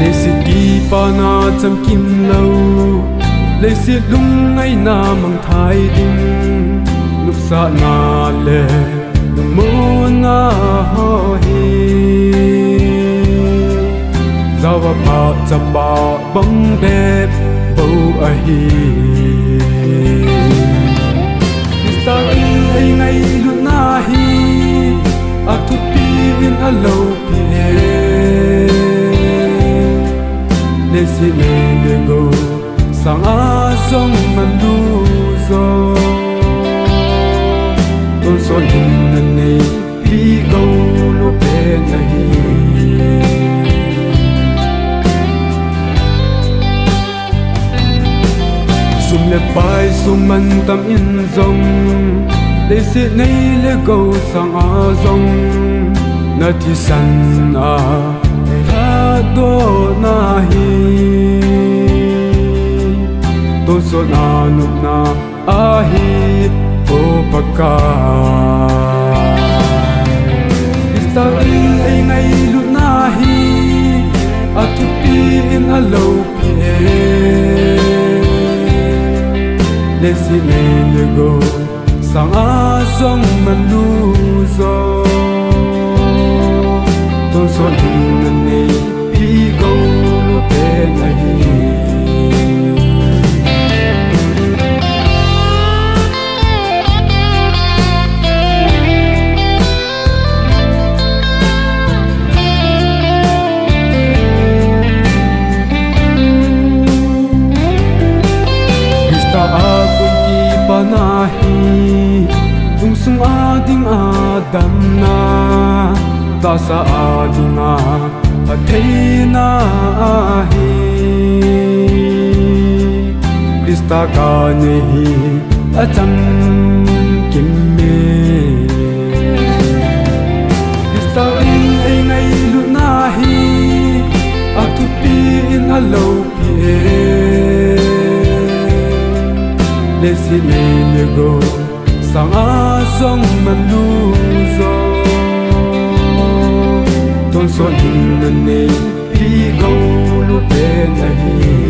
lê si ti pa na cham kim lo lê si lung ngay na mang thai ding lúc sa na lê lung mo na ho hi zawa pa cham ba bang bep bo a hi sa in ai ngay lu na hi a tu pi in a lo pi lê si lê lê go sang a song man lu zo tôn so lung na ne pi go lu pe na hi sum le pai sum man tam in zong lê si nei lê go sang a zong na ti san a tha do na hi tôn so na nup na a hi o paka ista in ai ngai lu na hi a tu pi in a lo pi lê si lê lê go sang a song man lu zo tôn so lung na ne pi go lu pe na hi tung sung a ding a dam na ta sa a ding a thei na hi Krista ka ne hi a cham kim me Krista in ai ngai lu na hi a tu pi in a lo pi lê si lê lê go sang a song man lu zo tôn so lung na ne pi go lu pe na hi